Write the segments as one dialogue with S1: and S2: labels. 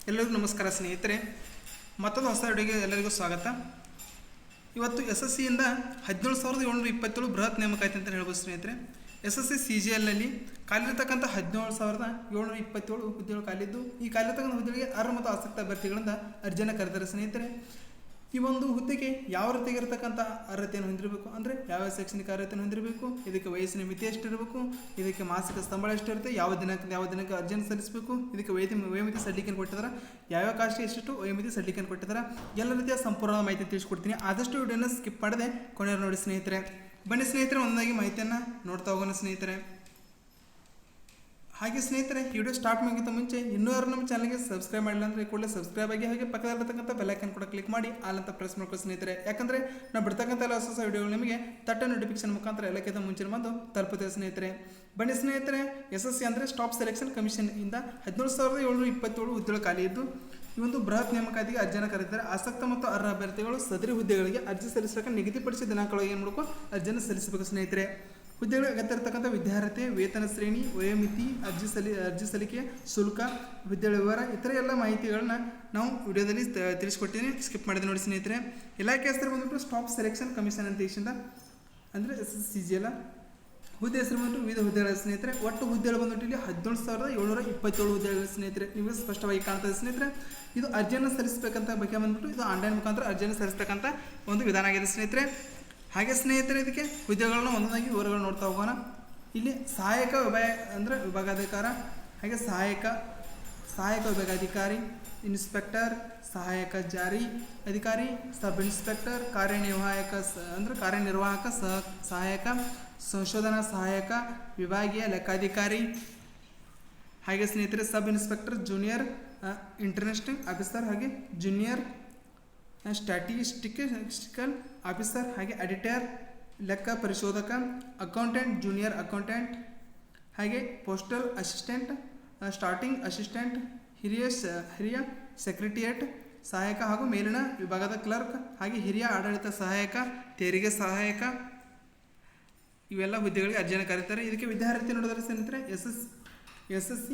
S1: ಎಲ್ಲರಿಗೂ ನಮಸ್ಕಾರ ಸ್ನೇಹಿತರೆ, ಮತ್ತೊಂದು ಹೊಸ ವಿಡಿಯೋಗೆ ಎಲ್ಲರಿಗೂ ಸ್ವಾಗತ. ಇವತ್ತು SSCಯಿಂದ 17,727 ಬೃಹತ್ ನೇಮಕಾತಿ ಅಂತ ಹೇಳ್ಬೋದು ಸ್ನೇಹಿತರೆ. SSC CGLನಲ್ಲಿ ಖಾಲಿರ್ತಕ್ಕಂಥ 17,727 ಹುದ್ದೆಗಳು ಖಾಲಿದ್ದು, ಈ ಖಾಲಿರ್ತಕ್ಕಂಥ ಹುದ್ದೆಗಳಿಗೆ ಅರ್ಹ ಮತ್ತು ಆಸಕ್ತ ಅಭ್ಯರ್ಥಿಗಳಿಂದ ಅರ್ಜಿಯನ್ನು ಕರೆದಿದ್ದಾರೆ ಸ್ನೇಹಿತರೆ. ಈ ಒಂದು ಹುದ್ದೆಗೆ ಯಾವ ರೀತಿಯಾಗಿರ್ತಕ್ಕಂಥ ಅರ್ಹತೆಯನ್ನು ಹೊಂದಿರಬೇಕು ಅಂದರೆ ಯಾವ ಶೈಕ್ಷಣಿಕ ಅರ್ಹತೆಯನ್ನು ಹೊಂದಿರಬೇಕು, ಇದಕ್ಕೆ ವಯಸ್ಸಿನ ಮಿತಿ ಎಷ್ಟಿರಬೇಕು, ಇದಕ್ಕೆ ಮಾಸಿಕ ಸಂಬಳ ಎಷ್ಟಿರುತ್ತೆ, ಯಾವ ದಿನಕ್ಕೆ ಅರ್ಜಿಯನ್ನು ಸಲ್ಲಿಸಬೇಕು, ಇದಕ್ಕೆ ವಯೋಮಿತಿ ಸಲ್ಲಿಕೆಯನ್ನು ಕೊಟ್ಟಿದ್ದಾರೆ, ಯಾವ ಕಾಸ್ಟ್ಗೆ ಎಷ್ಟಿಷ್ಟು ವಯೋಮಿತಿ ಸಲ್ಲಿಕೆಯನ್ನು ಕೊಟ್ಟಿದ್ದಾರೆ, ಎಲ್ಲ ರೀತಿಯ ಸಂಪೂರ್ಣ ಮಾಹಿತಿ ತಿಳಿಸ್ಕೊಡ್ತೀನಿ. ಆದಷ್ಟು ವಿಡಿಯೋನ ಸ್ಕಿಪ್ ಮಾಡದೆ ಕೊನೆಯ ನೋಡಿ ಸ್ನೇಹಿತರೆ. ಬನ್ನಿ ಸ್ನೇಹಿತರೆ, ಒಂದಾಗಿ ಮಾಹಿತಿಯನ್ನು ನೋಡ್ತಾ ಹೋಗೋಣ ಸ್ನೇಹಿತರೆ. ಹಾಗೆ ಸ್ನೇಹಿತರೆ, ಈ ವಿಡಿಯೋ ಸ್ಟಾರ್ಟ್ ಮಾಡೋಕ್ಕಿಂತ ಮುಂಚೆ ಇನ್ನೂ ಯಾರು ನಮ್ಮ ಚಾನಲ್ಗೆ ಸಬ್ಸ್ಕ್ರೈಬ್ ಮಾಡಿಲ್ಲ ಅಂದರೆ ಕೂಡಲೇ ಸಬ್ಸ್ಕ್ರೈಬ್ ಆಗಿ, ಹಾಗೆ ಪಕ್ಕದಲ್ಲಿರ್ತಕ್ಕಂಥ ಬೆಲ್ಲೈಕನ್ ಕೂಡ ಕ್ಲಿಕ್ ಮಾಡಿ ಆಲ್ ಅಂತ ಪ್ರೆಸ್ ಮಾಡ್ಕೊಳ್ಳಿ ಸ್ನೇಹಿತರೆ. ಯಾಕಂದರೆ ನಾವು ಬಿಡ್ತಕ್ಕಂಥ ಎಲ್ಲ ಹೊಸ ವಿಡಿಯೋಗಳು ನಿಮಗೆ ನೋಟಿಫಿಕೇಶನ್ ಮುಖಾಂತರ ಎಲ್ಲಕ್ಕಿಂತ ಮುಂಚಿನ ಬಂದು ತಲುಪುತ್ತೆ ಸ್ನೇಹಿತರೆ. ಬನ್ನಿ ಸ್ನೇಹಿತರೆ, SSC ಅಂದರೆ ಸ್ಟಾಫ್ ಸೆಲೆಕ್ಷನ್ ಕಮಿಷನ್ ಇಂದ 17,727 ಹುದ್ದೆಗಳು ಖಾಲಿ ಇದ್ದು, ಈ ಒಂದು ಬೃಹತ್ ನೇಮಕಾತಿಗೆ ಅರ್ಜಿಯನ್ನು ಕರೆದಿದ್ದಾರೆ. ಆಸಕ್ತ ಮತ್ತು ಅರ್ಹ ಅಭ್ಯರ್ಥಿಗಳು ಸದರಿ ಹುದ್ದೆಗಳಿಗೆ ಅರ್ಜಿ ಸಲ್ಲಿಸಲಿಕ್ಕೆ ನಿಗದಿಪಡಿಸಿದ ದಿನಾಂಕಗಳಿಗೆ ಏನು ಮಾಡಬೇಕು, ಅರ್ಜಿಯನ್ನು ಸಲ್ಲಿಸಬೇಕು ಸ್ನೇಹಿತರೆ. ಹುದ್ದೆಗಳಿಗೆ ಅಗತ್ಯ ಇರತಕ್ಕಂಥ ವಿದ್ಯಾರ್ಹತೆ, ವೇತನ ಶ್ರೇಣಿ, ವಯೋಮಿತಿ, ಅರ್ಜಿ ಸಲ್ಲಿಕೆ ಶುಲ್ಕ, ಹುದ್ದೆಗಳ ವಿವರ, ಇತರ ಎಲ್ಲ ಮಾಹಿತಿಗಳನ್ನ ನಾವು ವಿಡಿಯೋದಲ್ಲಿ ತಿಳಿಸ್ಕೊಟ್ಟಿದ್ದೀನಿ. ಸ್ಕಿಪ್ ಮಾಡಿದೆ ನೋಡಿ ಸ್ನೇಹಿತರೆ. ಇಲಾಖೆ ಹೆಸರು ಬಂದ್ಬಿಟ್ಟು ಸ್ಟಾಫ್ ಸೆಲೆಕ್ಷನ್ ಕಮಿಷನ್ ಅಂತ ದೇಶದಿಂದ ಅಂದರೆ SSC CGL. ಹುದ್ದೆ ಹೆಸರು ಬಂದ್ಬಿಟ್ಟು ವಿವಿಧ ಹುದ್ದೆಗಳ ಸ್ನೇಹಿತರೆ. ಒಟ್ಟು ಹುದ್ದೆಗಳು ಬಂದ್ಬಿಟ್ಟು ಇಲ್ಲಿ 17,727 ಹುದ್ದೆಗಳ ಸ್ನೇಹಿತರೆ. ನಿಮಗೆ ಸ್ಪಷ್ಟವಾಗಿ ಕಾಣ್ತದೆ ಸ್ನೇಹಿತರೆ. ಇದು ಅರ್ಜಿಯನ್ನು ಸಲ್ಲಿಸಬೇಕಂತ ಬಗ್ಗೆ ಬಂದ್ಬಿಟ್ಟು ಇದು ಆನ್ಲೈನ್ ಮುಖಾಂತರ ಅರ್ಜಿಯನ್ನು ಸಲ್ಲಿಸ್ತಕ್ಕಂಥ ಒಂದು ವಿಧಾನ ಆಗಿದೆ ಸ್ನೇಹಿತರೆ. ಹಾಗೆ ಸ್ನೇಹಿತರೆ, ಇದಕ್ಕೆ ಹುದ್ದೆಗಳನ್ನ ಒಂದೊಂದಾಗಿ ವಿವರಗಳು ನೋಡ್ತಾ ಹೋಗೋಣ. ಇಲ್ಲಿ ಸಹಾಯಕ ವಿಭಾಗಾಧಿಕಾರ, ಹಾಗೆ ಸಹಾಯಕ ವಿಭಾಗಾಧಿಕಾರಿ, ಇನ್ಸ್ಪೆಕ್ಟರ್, ಸಹಾಯಕ ಜಾರಿ ಅಧಿಕಾರಿ, ಸಬ್ ಇನ್ಸ್ಪೆಕ್ಟರ್, ಕಾರ್ಯನಿರ್ವಾಹಕ ಸಹಾಯಕ, ಸಂಶೋಧನಾ ಸಹಾಯಕ, ವಿಭಾಗೀಯ ಲೆಕ್ಕಾಧಿಕಾರಿ, ಹಾಗೆ ಸ್ನೇಹಿತರೆ sub inspector, junior international officer, ಹಾಗೆ ಜೂನಿಯರ್ ಸ್ಟ್ಯಾಟಿಸ್ಟಿಕಲ್ ಆಫೀಸರ್, ಹಾಗೆ ಎಡಿಟರ್, ಲೆಕ್ಕ ಪರಿಶೋಧಕ, ಅಕೌಂಟೆಂಟ್, ಜೂನಿಯರ್ ಅಕೌಂಟೆಂಟ್, ಹಾಗೆ ಪೋಸ್ಟಲ್ ಅಸಿಸ್ಟೆಂಟ್, ಸ್ಟಾರ್ಟಿಂಗ್ ಅಸಿಸ್ಟೆಂಟ್, ಹಿರಿಯ ಸೆಕ್ರೆಟರಿಯೇಟ್ ಸಹಾಯಕ ಹಾಗೂ ಮೇಲಿನ ವಿಭಾಗದ ಕ್ಲರ್ಕ್, ಹಾಗೆ ಹಿರಿಯ ಆಡಳಿತ ಸಹಾಯಕ, ತೆರಿಗೆ ಸಹಾಯಕ, ಇವೆಲ್ಲ ಹುದ್ದೆಗಳಿಗೆ ಅರ್ಜಿಯನ್ನು ಕರೀತಾರೆ. ಇದಕ್ಕೆ ವಿದ್ಯಾರ್ಥಿ ನೋಡಿದರೆ ಸ್ನೇಹಿತರೆ, SSC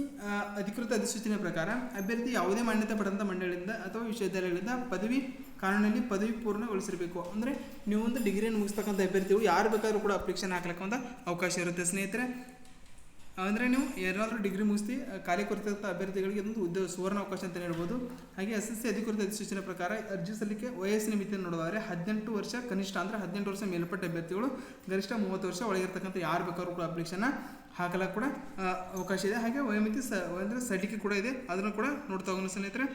S1: ಅಧಿಕೃತ ಅಧಿಸೂಚನೆ ಪ್ರಕಾರ ಅಭ್ಯರ್ಥಿ ಯಾವುದೇ ಮಾನ್ಯತೆ ಪಡೆದಂಥ ಮಂಡಳಿಯಿಂದ ಅಥವಾ ವಿಶ್ವವಿದ್ಯಾಲಯಗಳಿಂದ ಪದವಿ ಕಾನೂನಲ್ಲಿ ಪದವಿ ಪೂರ್ಣಗೊಳಿಸಿರಬೇಕು. ಅಂದರೆ ನೀವು ಒಂದು ಡಿಗ್ರಿಯನ್ನು ಮುಗಿಸ್ತಕ್ಕಂಥ ಅಭ್ಯರ್ಥಿಗಳು ಯಾರು ಬೇಕಾದರೂ ಕೂಡ ಅಪ್ಲಿಕೇಶನ್ ಹಾಕ್ಲಿಕ್ಕೆ ಒಂದು ಅವಕಾಶ ಇರುತ್ತೆ ಸ್ನೇಹಿತರೆ. ಅಂದರೆ ನೀವು ಏನಾದರೂ ಡಿಗ್ರಿ ಮುಗಿಸಿ ಖಾಲಿ ಕೊಡ್ತಕ್ಕಂಥ ಅಭ್ಯರ್ಥಿಗಳಿಗೆ ಇದೊಂದು ಸುವರ್ಣ ಅವಕಾಶ ಅಂತ ಹೇಳ್ಬೋದು. ಹಾಗೆ SSC ಅಧಿಕೃತ ಅಧಿಸೂಚನೆ ಪ್ರಕಾರ ಅರ್ಜಿ ಸಲ್ಲಿಕೆ ವಯಸ್ಸಿನ ಮಿತಿಯನ್ನು ನೋಡೋದಾದರೆ 18 ವರ್ಷ ಕನಿಷ್ಠ, ಅಂದರೆ 18 ವರ್ಷ ಮೇಲ್ಪಟ್ಟ ಅಭ್ಯರ್ಥಿಗಳು, ಗರಿಷ್ಠ 30 ವರ್ಷ ಒಳಗಿರ್ತಕ್ಕಂಥ ಯಾರು ಬೇಕಾದ್ರೂ ಕೂಡ ಅಪ್ಲಿಕೇಶನ್ನ ಹಾಕಲಕ್ಕೆ ಕೂಡ ಅವಕಾಶ ಇದೆ. ಹಾಗೆ ವಯೋಮಿತಿ ಅಂದರೆ ಸಡಿಕೆ ಕೂಡ ಇದೆ, ಅದನ್ನು ಕೂಡ ನೋಡ್ತಾ ಹೋಗೋಣ ಸ್ನೇಹಿತರೆ.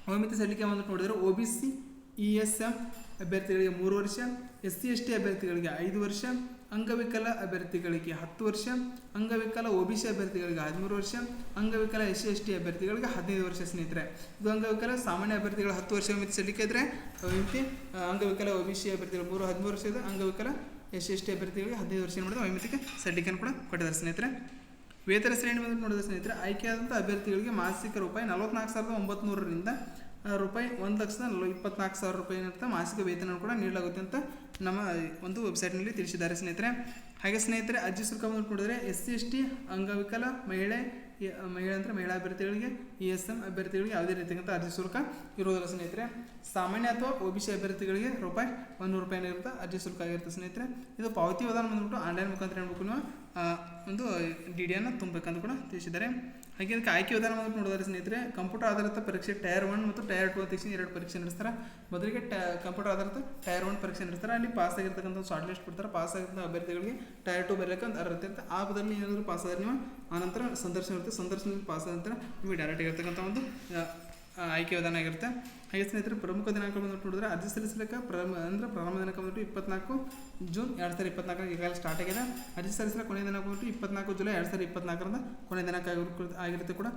S1: ವಯೋಮಿತಿ ಸಡಿಕೆ ಅಂತ ನೋಡಿದರೆ OBC ESM ಅಭ್ಯರ್ಥಿಗಳಿಗೆ 3 ವರ್ಷ, SC ST ಅಭ್ಯರ್ಥಿಗಳಿಗೆ 5 ವರ್ಷ, ಅಂಗವಿಕಲ ಅಭ್ಯರ್ಥಿಗಳಿಗೆ 10 ವರ್ಷ, ಅಂಗವಿಕಲ OBC ಅಭ್ಯರ್ಥಿಗಳಿಗೆ 13 ವರ್ಷ, ಅಂಗವಿಕಲ SC ST ಅಭ್ಯರ್ಥಿಗಳಿಗೆ 15 ವರ್ಷ ಸ್ನೇಹಿತರೆ. ಇದು ಅಂಗವಿಕಲ ಸಾಮಾನ್ಯ ಅಭ್ಯರ್ಥಿಗಳು 10 ವರ್ಷ ವಯೋಮಿತಿ ಸಲ್ಲಿಕೆ ಇದ್ದರೆ, ವಯೋಮಿತಿ ಅಂಗವಿಕಲ OBC ಅಭ್ಯರ್ಥಿಗಳು 13 ವರ್ಷ ಇದೆ, ಅಂಗವಿಕಲ SC ST ಅಭ್ಯರ್ಥಿಗಳಿಗೆ 15 ವರ್ಷ ಮಾಡಿದ ವಯೋಮಿತಿಗೆ ಸಲ್ಲಿಕೆಯನ್ನು ಕೂಡ ಕೊಟ್ಟಿದ್ದಾರೆ ಸ್ನೇಹಿತರೆ. ವೇತನ ಶ್ರೇಣಿ ಬಂದು ನೋಡಿದ್ರೆ ಸ್ನೇಹಿತರೆ, ಆಯ್ಕೆಯಾದಂಥ ಅಭ್ಯರ್ಥಿಗಳಿಗೆ ಮಾಸಿಕ ರೂಪಾಯಿ 44,900ರಿಂದ ರೂಪಾಯಿ 1,24,000 ಏನಿರುತ್ತೆ ಮಾಸಿಕ ವೇತನ ಕೂಡ ನೀಡಲಾಗುತ್ತೆ ಅಂತ ನಮ್ಮ ಒಂದು ವೆಬ್ಸೈಟ್ನಲ್ಲಿ ತಿಳಿಸಿದ್ದಾರೆ ಸ್ನೇಹಿತರೆ. ಹಾಗೆ ಸ್ನೇಹಿತರೆ, ಅರ್ಜಿ ಶುಲ್ಕ ಬಂದು ನೋಡಿದ್ರೆ SC ST ಅಂಗವಿಕಲ ಮಹಿಳಾ ಅಭ್ಯರ್ಥಿಗಳಿಗೆ, ESM ಅಭ್ಯರ್ಥಿಗಳಿಗೆ ಯಾವುದೇ ರೀತಿಯಂಥ ಅರ್ಜಿ ಶುಲ್ಕ ಇರುವುದಿಲ್ಲ ಸ್ನೇಹಿತರೆ. ಸಾಮಾನ್ಯ ಅಥವಾ OBC ಅಭ್ಯರ್ಥಿಗಳಿಗೆ ರೂಪಾಯಿ 100 ಇರುತ್ತೆ ಅರ್ಜಿ ಶುಲ್ಕ ಆಗಿರುತ್ತೆ ಸ್ನೇಹಿತರೆ. ಇದು ಪಾವತಿ ವಿಧಾನ ಬಂದ್ಬಿಟ್ಟು ಆನ್ಲೈನ್ ಮುಖಾಂತರ ಹೇಳ್ಬೇಕು, ನೀವು ಒಂದು DDಯನ್ನು ತುಂಬಬೇಕಂತ ಕೂಡ ತಿಳಿಸಿದ್ದಾರೆ. ಹಾಗೆ ಇದಕ್ಕೆ ಆಯ್ಕೆ ವಿಧಾನ ಬಂದ್ಬಿಟ್ಟು ನೋಡಿದ್ರೆ ಸ್ನೇಹಿತರೆ, ಕಂಪ್ಯೂಟರ್ ಆಧಾರಿತ ಪರೀಕ್ಷೆ ಟೈರ್ 1 ಮತ್ತು ಟೈರ್ 2 ಅಂತ 2 ಪರೀಕ್ಷೆ ನಡೆಸ್ತಾರೆ. ಮೊದಲಿಗೆ ಕಂಪ್ಯೂಟರ್ ಆಧಾರಿತ ಟೈರ್ 1 ಪರೀಕ್ಷೆ ನಡೆಸ್ತಾರೆ. ಅಲ್ಲಿ ಪಾಸ್ ಆಗಿರ್ತಕ್ಕಂಥ ಶಾರ್ಟ್ ಲಿಸ್ಟ್ ಕೊಡ್ತಾರೆ. ಪಾಸ್ ಆಗಿರ್ತಕ್ಕಂಥ ಅಭ್ಯರ್ಥಿಗಳಿಗೆ ಟೈರ್ 2 ಬರಲಿಕ್ಕೆ ಒಂದು ಅರ್ಹತೆ ಇರುತ್ತೆ. ಆ ಬದಲು ಏನಾದರೂ ಪಾಸ್ ಆದರೆ ನೀವು ಆನಂತರ ಸಂದರ್ಶನ ಇರುತ್ತೆ. ಸಂದರ್ಶನದಲ್ಲಿ ಪಾಸ್ ಆದ ನಂತರ ನಿಮಗೆ ಡೈರೆಕ್ಟ್ ಆಗಿರ್ತಕ್ಕಂಥ ಒಂದು ಆಯ್ಕೆ ವಿಧಾನ ಆಗಿರುತ್ತೆ. ಹಾಗೆ ಸ್ನೇಹಿತರೆ, ಪ್ರಮುಖ ದಿನಾಂಕ ಬಂದ್ಬಿಟ್ಟು ನೋಡಿದ್ರೆ ಅರ್ಜಿ ಸಲ್ಲಿಸಲಿಕ್ಕೆ ಪ್ರಾರಂಭ ದಿನಾಂಕ ಬಂದ್ಬಿಟ್ಟು 24 ಜೂನ್ 2024 ಈಗಾಗಲೇ ಸ್ಟಾರ್ಟ್ ಆಗಿದೆ. ಅರ್ಜಿ ಸಲ್ಲಿಸಲಿಕ್ಕೆ ಕೊನೆಯ ದಿನಾಂಕ ಬಂದ್ಬಿಟ್ಟು 24 ಜುಲೈ 2024 ಕೊನೆಯ ದಿನಾಂಕ ಆಗಿರುತ್ತೆ ಕೂಡ.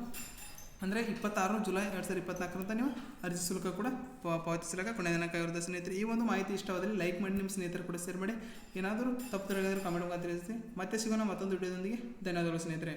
S1: ಅಂದರೆ 26 ಜುಲೈ 2024 ನೀವು ಅರ್ಜಿ ಶುಲ್ಕ ಕೂಡ ಪಾವತಿಸಲಿಕ್ಕೆ ಕೊನೆಯ ದಿನಾಂಕ ಆಗಿರುತ್ತೆ ಸ್ನೇಹಿತರೆ. ಈ ಒಂದು ಮಾಹಿತಿ ಇಷ್ಟವಾದಲ್ಲಿ ಲೈಕ್ ಮಾಡಿ, ನಿಮ್ಮ ಸ್ನೇಹಿತರು ಕೂಡ ಶೇರ್ ಮಾಡಿ. ಏನಾದರೂ ತಪ್ಪು ತಿಳಿದಿದ್ದರೆ ಕಾಮೆಂಟ್ ಮುಖಾಂತರ ತಿಳಿಸಿ. ಮತ್ತೆ ಸಿಗೋಣ ಮತ್ತೊಂದು ವಿಡಿಯೋದೊಂದಿಗೆ. ಧನ್ಯವಾದಗಳು ಸ್ನೇಹಿತರೆ.